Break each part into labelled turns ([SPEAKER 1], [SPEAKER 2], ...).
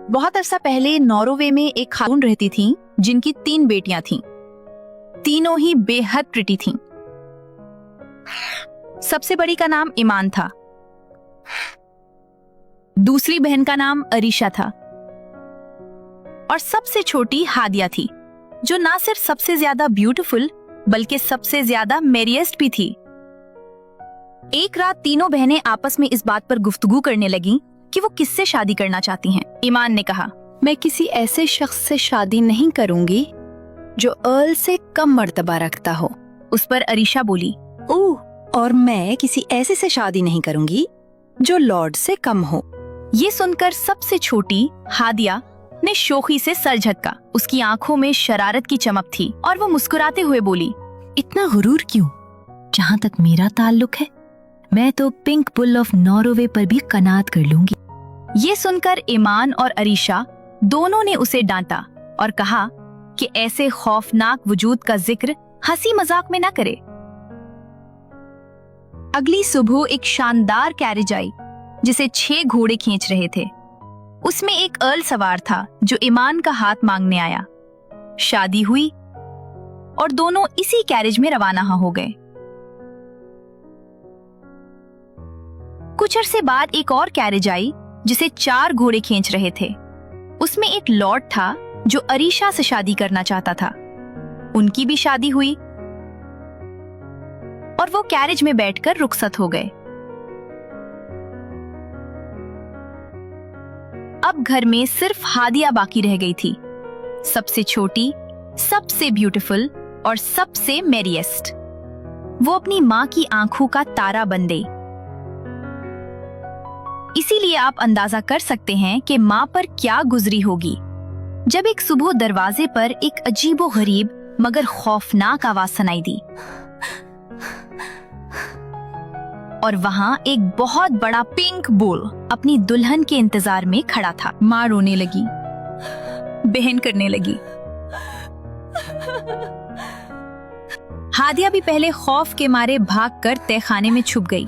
[SPEAKER 1] बहुत अरसा पहले नॉर्वे में एक खातून रहती थीं, जिनकी 3 बेटियां थीं। तीनों ही बेहद प्रिटी थीं। सबसे बड़ी का नाम ईमान था। दूसरी बहन का नाम अरीशा था और सबसे छोटी हादिया थी, जो ना सिर्फ सबसे ज्यादा ब्यूटीफुल बल्कि सबसे ज्यादा मेरिएस्ट भी थी। एक रात तीनों बहनें आपस में इस बात पर गुफ्तगू करने लगीं कि वो किससे शादी करना चाहती हैं। ईमान ने कहा,
[SPEAKER 2] मैं किसी ऐसे शख्स से शादी नहीं करूंगी जो अर्ल से कम मर्तबा रखता हो।
[SPEAKER 1] उस पर अरीशा बोली,
[SPEAKER 2] ओह, और मैं किसी ऐसे से शादी नहीं करूंगी जो लॉर्ड से कम हो।
[SPEAKER 1] ये सुनकर सबसे छोटी हादिया ने शोखी से सर झटका। उसकी आंखों में शरारत की चमक थी और वो मुस्कुराते हुए बोली,
[SPEAKER 3] इतना गुरूर क्यों? जहाँ तक मेरा ताल्लुक है, मैं तो पिंक बुल ऑफ नॉर्वे पर भी कनात कर लूंगी।
[SPEAKER 1] ये सुनकर ईमान और अरीशा दोनों ने उसे डांटा और कहा कि ऐसे खौफनाक वजूद का जिक्र हंसी मजाक में न करे। अगली सुबह एक शानदार कैरेज आई जिसे 6 घोड़े खींच रहे थे। उसमें एक अर्ल सवार था जो ईमान का हाथ मांगने आया। शादी हुई और दोनों इसी कैरेज में रवाना हो गए। कुछ अरसे बाद एक और कैरेज आई जिसे 4 घोड़े खींच रहे थे। उसमें एक लॉर्ड था जो अरीशा से शादी करना चाहता था। उनकी भी शादी हुई और वो कैरेज में बैठकर रुखसत हो गए। अब घर में सिर्फ हादिया बाकी रह गई थी, सबसे छोटी, सबसे ब्यूटीफुल और सबसे मेरिएस्ट। वो अपनी माँ की आंखों का तारा बन गई। इसीलिए आप अंदाजा कर सकते हैं कि माँ पर क्या गुजरी होगी जब एक सुबह दरवाजे पर एक अजीबो-गरीब मगर खौफनाक आवाज सुनाई दी और वहां एक बहुत बड़ा पिंक बुल अपनी दुल्हन के इंतजार में खड़ा था। माँ रोने लगी, बहन करने लगी। हादिया भी पहले खौफ के मारे भागकर तहखाने में छुप गई,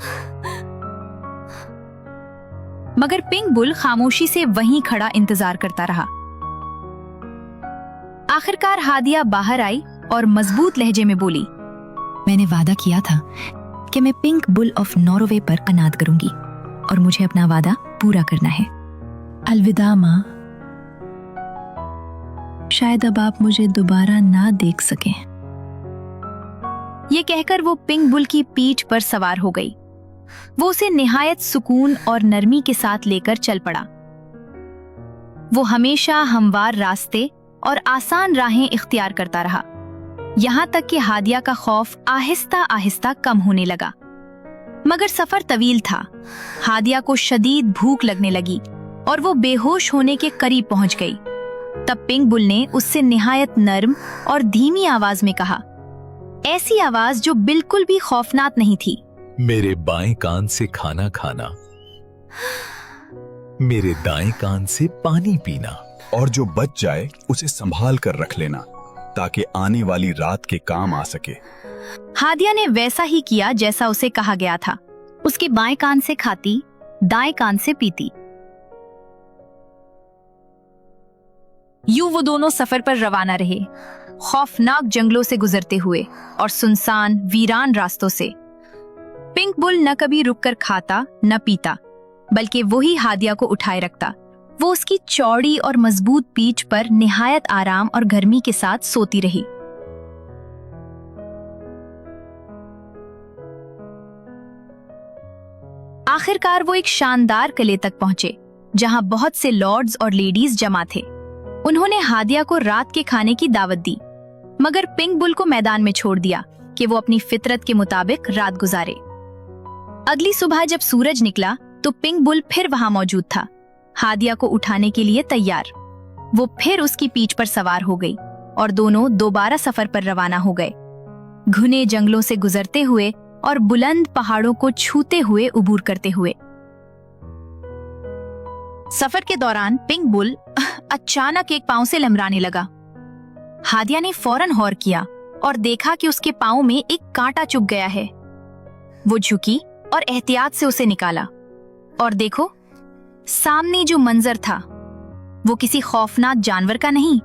[SPEAKER 1] मगर पिंक बुल खामोशी से वहीं खड़ा इंतजार करता रहा। आखिरकार हादिया बाहर आई और मजबूत लहजे में बोली,
[SPEAKER 3] मैंने वादा किया था कि मैं पिंक बुल ऑफ नॉर्वे पर कनात करूंगी और मुझे अपना वादा पूरा करना है। अलविदा माँ, शायद अब आप मुझे दोबारा ना देख सकें।
[SPEAKER 1] ये कहकर वो पिंक बुल की पीठ पर सवार हो गई। वो उसे निहायत सुकून और नरमी के साथ लेकर चल पड़ा। वो हमेशा हमवार रास्ते और आसान राहें इख्तियार करता रहा, यहाँ तक कि हादिया का खौफ आहिस्ता आहिस्ता कम होने लगा। मगर सफर तवील था। हादिया को शदीद भूख लगने लगी और वो बेहोश होने के करीब पहुंच गई। तब पिंक बुल ने उससे निहायत नर्म और धीमी आवाज में कहा, ऐसी आवाज जो बिल्कुल भी खौफनाक नहीं थी,
[SPEAKER 4] मेरे बाएं कान से खाना खाना, मेरे दाएं कान से पानी पीना,
[SPEAKER 5] और जो बच जाए उसे संभाल कर रख लेना ताकि आने वाली रात के काम आ सके।
[SPEAKER 1] हादिया ने वैसा ही किया जैसा उसे कहा गया था। उसके बाएं कान से खाती, दाएं कान से पीती। यूं वो दोनों सफर पर रवाना रहे, खौफनाक जंगलों से गुजरते हुए और सुनसान वीरान रास्तों से। पिंक बुल न कभी रुककर खाता न पीता, बल्कि वही हादिया को उठाए रखता। वो उसकी चौड़ी और मजबूत पीठ पर निहायत आराम और गर्मी के साथ सोती रही। आखिरकार वो एक शानदार किले तक पहुंचे, जहां बहुत से लॉर्ड्स और लेडीज जमा थे। उन्होंने हादिया को रात के खाने की दावत दी, मगर पिंक बुल को मैदान में छोड़ दिया कि वो अपनी फितरत के मुताबिक रात गुजारे। अगली सुबह जब सूरज निकला तो पिंक बुल फिर वहां मौजूद था, हादिया को उठाने के लिए तैयार। वो फिर उसकी पीठ पर सवार हो गई और दोनों दोबारा सफर पर रवाना हो गए, घने जंगलों से गुजरते हुए और बुलंद पहाड़ों को छूते हुए उबूर करते हुए। सफर के दौरान पिंक बुल अचानक एक पांव से लमराने लगा। हादिया ने फौरन हौर किया और देखा कि उसके पांव में एक कांटा चुभ गया है। वो झुकी और एहतियात से उसे निकाला और देखो, सामने जो मंजर था वो किसी खौफनाक जानवर का नहीं,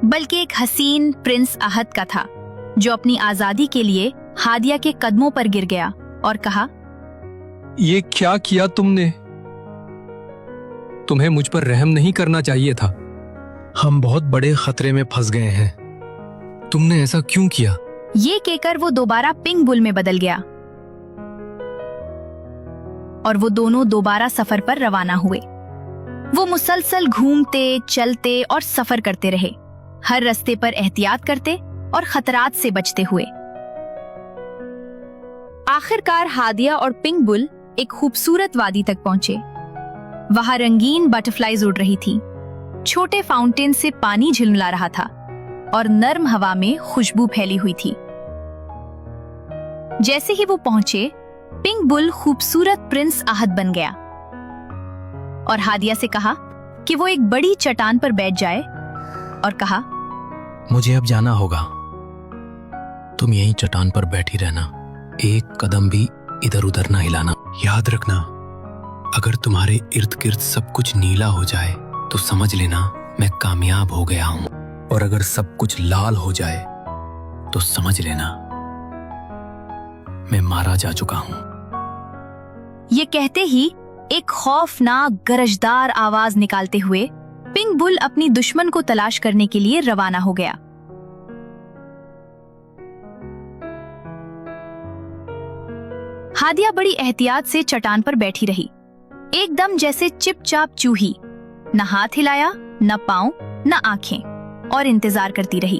[SPEAKER 1] बल्कि एक हसीन प्रिंस अहद का था, जो अपनी आजादी के लिए हादिया के कदमों पर गिर गया और कहा,
[SPEAKER 6] ये क्या किया तुमने? तुम्हें मुझ पर रहम नहीं करना चाहिए था। हम बहुत बड़े खतरे में फंस गए हैं। तुमने ऐसा क्यों किया?
[SPEAKER 1] ये कहकर वो दोबारा पिंक बुल में बदल गया और वो दोनों दोबारा सफर पर रवाना हुए। वो मुसलसल घूमते, चलते और सफर करते रहे, हर रास्ते पर एहतियात करते और खतरात से बचते हुए। आखिरकार हादिया और पिंक बुल एक खूबसूरत वादी तक पहुंचे। वहां रंगीन बटरफ्लाईज उड़ रही थी, छोटे फाउंटेन से पानी झिलमिला रहा था और नर्म हवा में खुशबू फैली हुई थी। जैसे ही वो पहुंचे, पिंक बुल खूबसूरत प्रिंस अहद बन गया और हादिया से कहा कि वो एक बड़ी चट्टान पर बैठ जाए और कहा,
[SPEAKER 6] मुझे अब जाना होगा। तुम यहीं चट्टान पर बैठी रहना, एक कदम भी इधर उधर ना हिलाना। याद रखना, अगर तुम्हारे इर्द गिर्द सब कुछ नीला हो जाए तो समझ लेना मैं कामयाब हो गया हूं, और अगर सब कुछ लाल हो जाए तो समझ लेना मैं मारा जा चुका हूं।
[SPEAKER 1] ये कहते ही एक खौफनाक गरजदार आवाज निकालते हुए पिंक बुल अपनी दुश्मन को तलाश करने के लिए रवाना हो गया। हादिया बड़ी एहतियात से चट्टान पर बैठी रही, एकदम जैसे चिपचाप चूही, न हाथ हिलाया, न पांव, न आंखें, और इंतजार करती रही।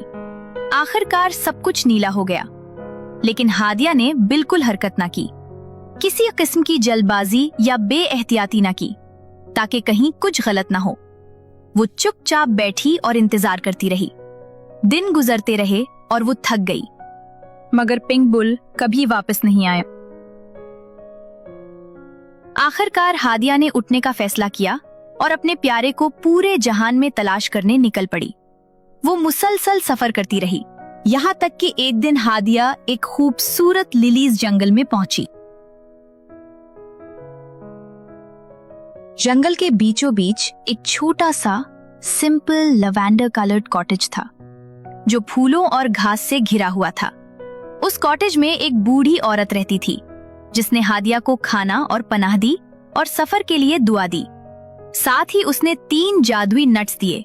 [SPEAKER 1] आखिरकार सब कुछ नीला हो गया, लेकिन हादिया ने बिल्कुल हरकत ना की, किसी किस्म की जल्दबाजी या बेएहतियाती ना की, ताकि कहीं कुछ गलत ना हो। वो चुपचाप बैठी और इंतजार करती रही। दिन गुजरते रहे और वो थक गई, मगर पिंक बुल कभी वापस नहीं आया। आखिरकार हादिया ने उठने का फैसला किया और अपने प्यारे को पूरे जहान में तलाश करने निकल पड़ी। वो मुसलसल सफर करती रही, यहाँ तक कि एक दिन हादिया एक खूबसूरत लिलीज जंगल में पहुंची। जंगल के बीचों बीच एक छोटा सा सिंपल लैवेंडर कलर्ड कॉटेज था, जो फूलों और घास से घिरा हुआ था। उस कॉटेज में एक बूढ़ी औरत रहती थी, जिसने हादिया को खाना और पनाह दी और सफर के लिए दुआ दी। साथ ही उसने 3 जादुई नट्स दिए,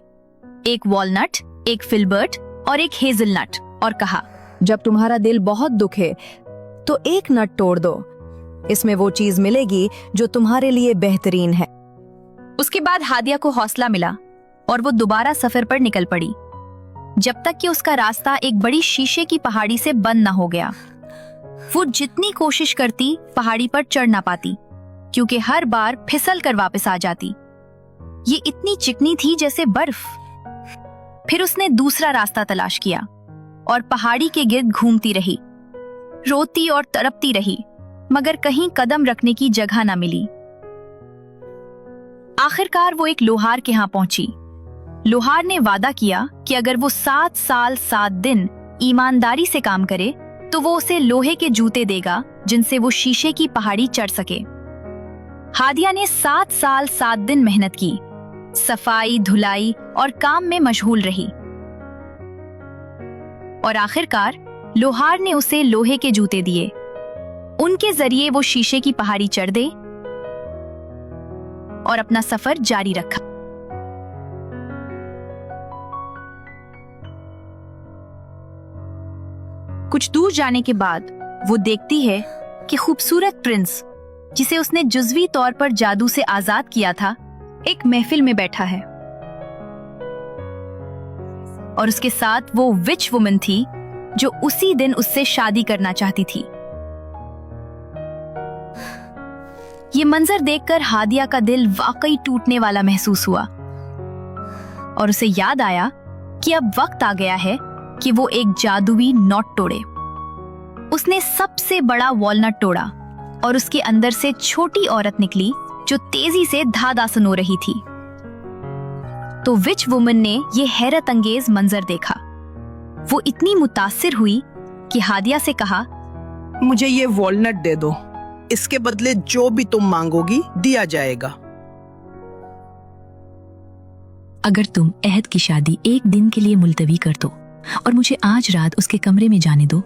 [SPEAKER 1] एक वॉलनट, एक फिल्बर्ट और एक हेजलनट, और कहा,
[SPEAKER 2] जब तुम्हारा दिल बहुत दुखे तो एक नट तोड़ दो, इसमें वो चीज मिलेगी जो तुम्हारे लिए बेहतरीन है।
[SPEAKER 1] उसके बाद हादिया को हौसला मिला और वो दोबारा सफर पर निकल पड़ी, जब तक कि उसका रास्ता एक बड़ी शीशे की पहाड़ी से बंद न हो गया। वो जितनी कोशिश करती पहाड़ी पर चढ़ ना पाती, क्योंकि हर बार फिसल कर वापस आ जाती। ये इतनी चिकनी थी जैसे बर्फ। फिर उसने दूसरा रास्ता तलाश किया और पहाड़ी के गिर्द घूमती रही, रोती और तड़पती रही, मगर कहीं कदम रखने की जगह ना मिली। आखिरकार वो एक लोहार के यहाँ पहुंची। लोहार ने वादा किया कि अगर वो 7 साल 7 दिन ईमानदारी से काम करे तो वो उसे लोहे के जूते देगा, जिनसे वो शीशे की पहाड़ी चढ़ सके। हादिया ने 7 साल 7 दिन मेहनत की, सफाई, धुलाई और काम में मशगूल रही, और आखिरकार लोहार ने उसे लोहे के जूते दिए। उनके जरिए वो शीशे की पहाड़ी चढ़ दे और अपना सफर जारी रखा। कुछ दूर जाने के बाद वो देखती है कि खूबसूरत प्रिंस, जिसे उसने जुज़वी तौर पर जादू से आजाद किया था, एक महफिल में बैठा है, और उसके साथ वो विच वुमन थी जो उसी दिन उससे शादी करना चाहती थी। ये मंजर देखकर हादिया का दिल वाकई टूटने वाला महसूस हुआ, और उसे याद आया कि अब वक्त आ गया है कि वो एक जादुई नॉट तोड़े। उसने सबसे बड़ा वॉलनट तोड़ा और उसके अंदर से छोटी औरत निकली जो तेजी से धाधा सुनो रही थी। तो विच वुमन ने ये हैरत अंगेज मंजर देखा। वो इतनी मुतासिर हुई कि हादिया से कहा,
[SPEAKER 7] मुझे ये वॉलनट दे दो, इसके बदले जो भी तुम मांगोगी दिया जाएगा।
[SPEAKER 3] अगर तुम अहद की शादी एक दिन के लिए मुलतवी कर दो और मुझे आज रात उसके कमरे में जाने दो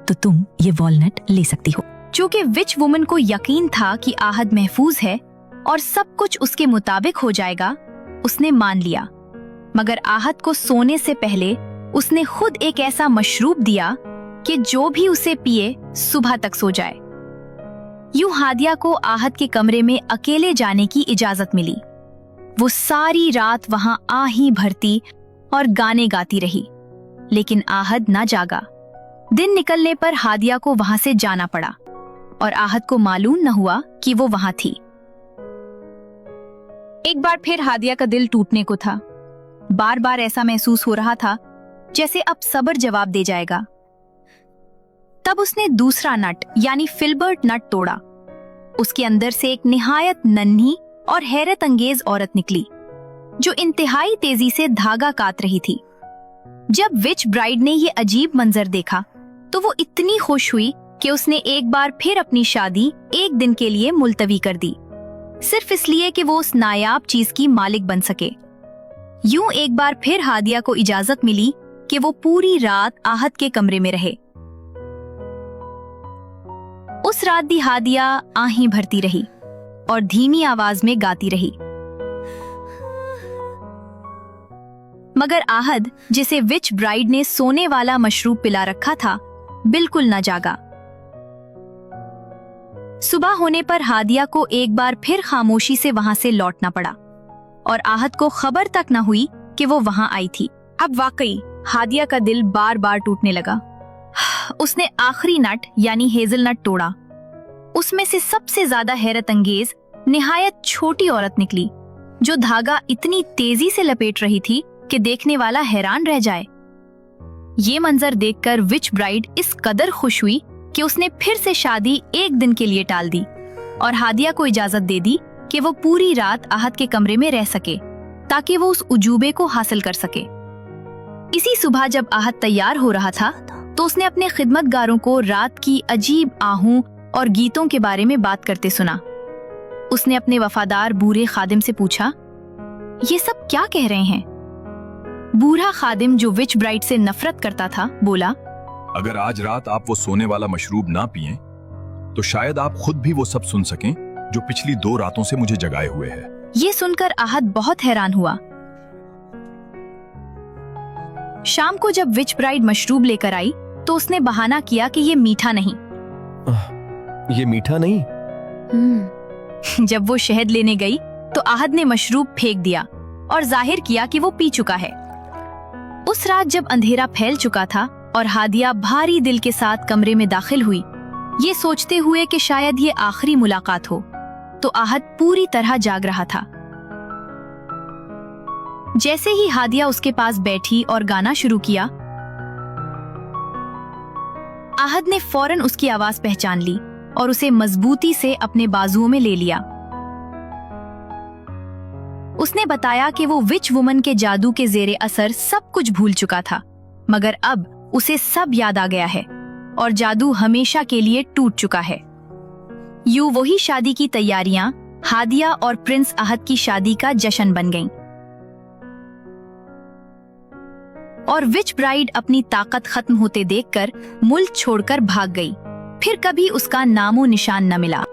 [SPEAKER 3] तो तुम ये वॉलनट ले सकती हो।
[SPEAKER 1] चूंकि विच वुमन को यकीन था कि आहद महफूज है और सब कुछ उसके मुताबिक हो जाएगा, उसने मान लिया। मगर आहद को सोने से पहले उसने खुद एक ऐसा मशरूब दिया कि जो भी उसे पिए सुबह तक सो जाए। यूं हादिया को आहद के कमरे में अकेले जाने की इजाजत मिली। वो सारी रात वहां आही भरती और गाने गाती रही, लेकिन आहद ना जागा। दिन निकलने पर हादिया को वहां से जाना पड़ा और आहद को मालूम न हुआ कि वो वहां थी। एक बार फिर हादिया का दिल टूटने को था। बार बार ऐसा महसूस हो रहा था जैसे अब सब्र जवाब दे जाएगा। तब उसने दूसरा नट यानी फिल्बर्ट नट तोड़ा। उसके अंदर से एक निहायत नन्ही और हैरत अंगेज औरत निकली जो इंतहाई तेजी से धागा काट रही थी। जब विच ब्राइड ने ये अजीब मंजर देखा तो वो इतनी खुश हुई कि उसने एक बार फिर अपनी शादी एक दिन के लिए मुलतवी कर दी, सिर्फ इसलिए कि वो उस नायाब चीज की मालिक बन सके। यूं एक बार फिर हादिया को इजाजत मिली कि वो पूरी रात आहद के कमरे में रहे। उस रात भी हादिया आहें भरती रही और धीमी आवाज में गाती रही, मगर आहद, जिसे विच ब्राइड ने सोने वाला मशरूब पिला रखा था, बिल्कुल न जागा। सुबह होने पर हादिया को एक बार फिर खामोशी से वहां से लौटना पड़ा और आहद को खबर तक न हुई कि वो वहां आई थी। अब वाकई हादिया का दिल बार बार टूटने लगा। उसने आखिरी नट यानी हेजलनट तोड़ा। उसमें से सबसे ज्यादा हैरत अंगेज निहायत छोटी औरत निकली जो धागा इतनी तेजी से लपेट रही थी कि देखने वाला हैरान रह जाए। ये मंजर देखकर विच ब्राइड इस कदर खुश हुई कि उसने फिर से शादी एक दिन के लिए टाल दी और हादिया को इजाजत दे दी कि वो पूरी रात आहद के कमरे में रह सके ताकि वो उस उजूबे को हासिल कर सके। इसी सुबह जब आहद तैयार हो रहा था तो उसने अपने खिदमतगारों को रात की अजीब आहूं और गीतों के बारे में बात करते सुना। उसने अपने वफादार बूढ़े खादिम से पूछा, ये सब क्या कह रहे हैं? बूढ़ा खादिम, जो विच ब्राइड से नफरत करता था, बोला,
[SPEAKER 5] अगर आज रात आप वो सोने वाला मशरूब ना पिएं, तो शायद आप खुद भी वो सब सुन सकें जो पिछली 2 रातों से मुझे जगाए हुए है।
[SPEAKER 1] ये सुनकर आहद बहुत हैरान हुआ। शाम को जब विच ब्राइड मशरूब लेकर आई तो उसने बहाना किया कि ये मीठा नहीं।
[SPEAKER 8] ये मीठा नहीं?
[SPEAKER 1] जब वो शहद लेने गई तो आहद ने मशरूब फेंक दिया और जाहिर किया कि वो पी चुका है। उस रात जब अंधेरा फैल चुका था और हादिया भारी दिल के साथ कमरे में दाखिल हुई, ये सोचते हुए कि शायद ये आखिरी मुलाकात हो, तो आहद पूरी तरह जाग रहा था। जैसे ही हादिया उसके पास बैठी और गाना शुरू किया, आहद ने फौरन उसकी आवाज पहचान ली और उसे मजबूती से अपने बाजुओं में ले लिया। उसने बताया कि वो विच वुमन के जादू के जेरे असर सब कुछ भूल चुका था, मगर अब उसे सब याद आ गया है और जादू हमेशा के लिए टूट चुका है। यूं वही शादी की तैयारियां हादिया और प्रिंस आहद की शादी का जश्न बन गईं और विच ब्राइड अपनी ताकत खत्म होते देखकर मुल्क छोड़कर भाग गई। फिर कभी उसका नामो निशान न मिला।